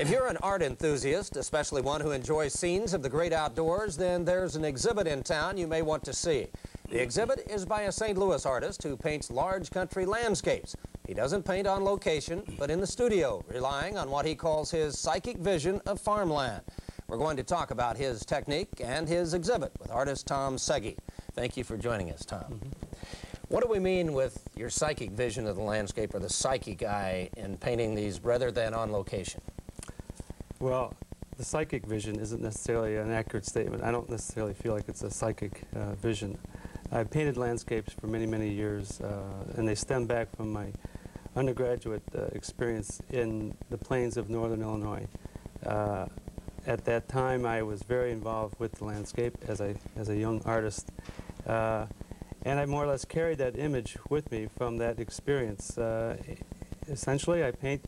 If you're an art enthusiast, especially one who enjoys scenes of the great outdoors, then there's an exhibit in town you may want to see. The exhibit is by a St. Louis artist who paints large country landscapes. He doesn't paint on location, but in the studio, relying on what he calls his psychic vision of farmland. We're going to talk about his technique and his exhibit with artist Tom Seghi. Thank you for joining us, Tom. What do we mean with your psychic vision of the landscape, or the psychic eye in painting these rather than on location? Well, the psychic vision isn't necessarily an accurate statement. I don't necessarily feel like it's a psychic vision. I've painted landscapes for many, many years, and they stem back from my undergraduate experience in the plains of northern Illinois. At that time, I was very involved with the landscape as a young artist, and I more or less carried that image with me from that experience. Essentially, I paint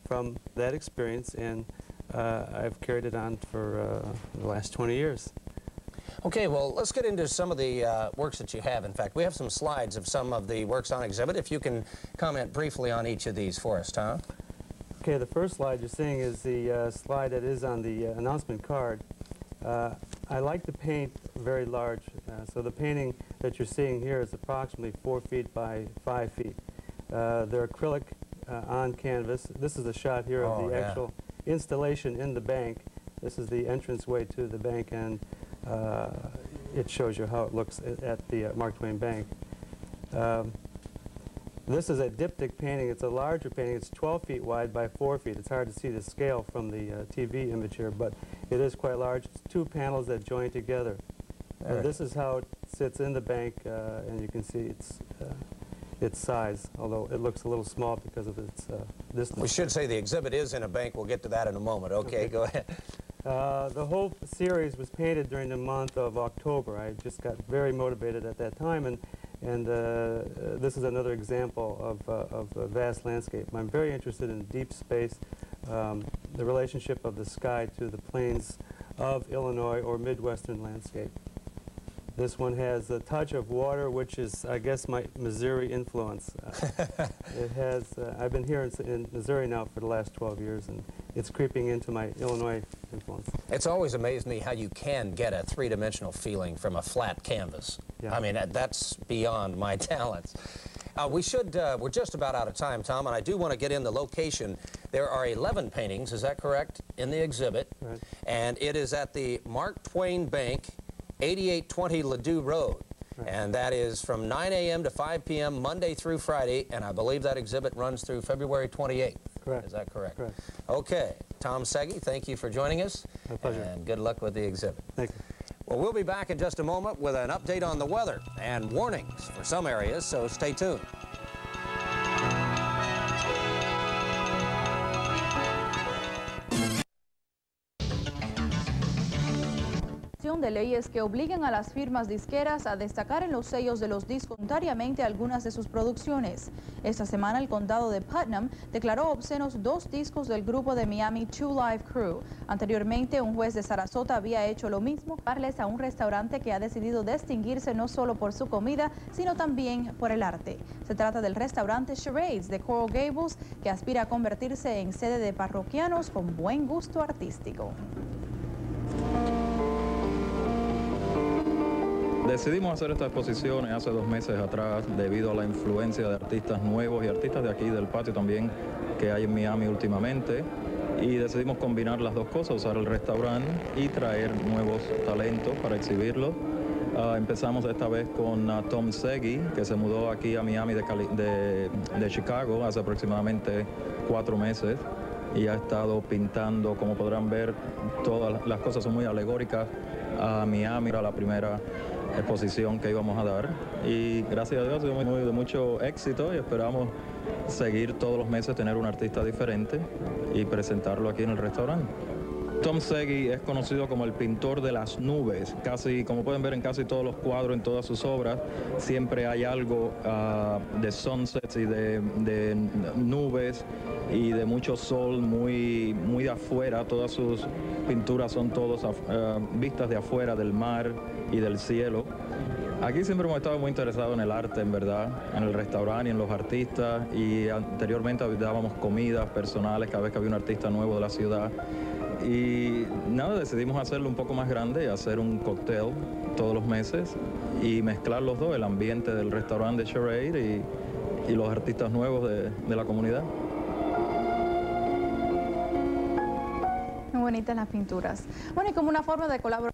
from that experience, and I've carried it on for the last 20 years. Okay, well, let's get into some of the works that you have. In fact, we have some slides of some of the works on exhibit. If you can comment briefly on each of these for us, Tom. Okay, the first slide you're seeing is the slide that is on the announcement card. I like to paint very large, so the painting that you're seeing here is approximately 4 feet by 5 feet. They're acrylic on canvas. This is a shot here of the actual installation in the bank. This is the entranceway to the bank, and it shows you how it looks at the Mark Twain Bank. This is a diptych painting. It's a larger painting. It's 12 feet wide by 4 feet. It's hard to see the scale from the TV image here, but it is quite large. It's 2 panels that join together. This is how it sits in the bank, and you can see its size, although it looks a little small because of its distance. We should say the exhibit is in a bank. We'll get to that in a moment. Okay, go ahead. The whole series was painted during the month of October. I just got very motivated at that time, and this is another example of a vast landscape. I'm very interested in deep space, the relationship of the sky to the plains of Illinois or Midwestern landscape. This one has a touch of water, which is, I guess, my Missouri influence. It has, I've been here in Missouri now for the last 12 years, and it's creeping into my Illinois influence. It's always amazed me how you can get a three-dimensional feeling from a flat canvas. Yeah. I mean, that's beyond my talents. We're just about out of time, Tom, and I do want to get in the location. There are 11 paintings, is that correct, in the exhibit? Right. And it is at the Mark Twain Bank, 8820 Ladue Road. Right. And that is from 9 a.m. to 5 p.m. Monday through Friday, and I believe that exhibit runs through February 28th. Correct. Is that correct? Correct. Okay. Tom Seghi, thank you for joining us. My pleasure. And good luck with the exhibit. Thank you. Well, we'll be back in just a moment with an update on the weather and warnings for some areas, so stay tuned. De leyes que obliguen a las firmas disqueras a destacar en los sellos de los discos voluntariamente algunas de sus producciones. Esta semana el condado de Putnam declaró obscenos 2 discos del grupo de Miami Two Live Crew. Anteriormente un juez de Sarasota había hecho lo mismo, darles a un restaurante que ha decidido distinguirse no solo por su comida, sino también por el arte. Se trata del restaurante Charades de Coral Gables, que aspira a convertirse en sede de parroquianos con buen gusto artístico. Decidimos hacer estas exposiciones hace 2 meses atrás debido a la influencia de artistas nuevos y artistas de aquí del patio también que hay en Miami últimamente, y decidimos combinar las dos cosas, usar el restaurante y traer nuevos talentos para exhibirlos. Empezamos esta vez con Tom Seghi, que se mudó aquí a Miami de Chicago hace aproximadamente 4 meses y ha estado pintando. Como podrán ver, todas las cosas son muy alegóricas a Miami. Era la primera exposición que íbamos a dar y gracias a Dios ha sido de mucho éxito, y esperamos seguir todos los meses, tener un artista diferente y presentarlo aquí en el restaurante. Tom Seghi es conocido como el pintor de las nubes. Casi, como pueden ver en casi todos los cuadros, en todas sus obras, siempre hay algo de sunsets y de nubes y de mucho sol muy de afuera. Todas sus pinturas son todas vistas de afuera, del mar y del cielo. Aquí siempre hemos estado muy interesados en el arte, en verdad, en el restaurante y en los artistas, y anteriormente dábamos comidas personales cada vez que había un artista nuevo de la ciudad. Y nada, decidimos hacerlo un poco más grande y hacer un cóctel todos los meses y mezclar los dos, el ambiente del restaurante de Charade y los artistas nuevos de la comunidad. Muy bonitas las pinturas. Bueno, y como una forma de colaborar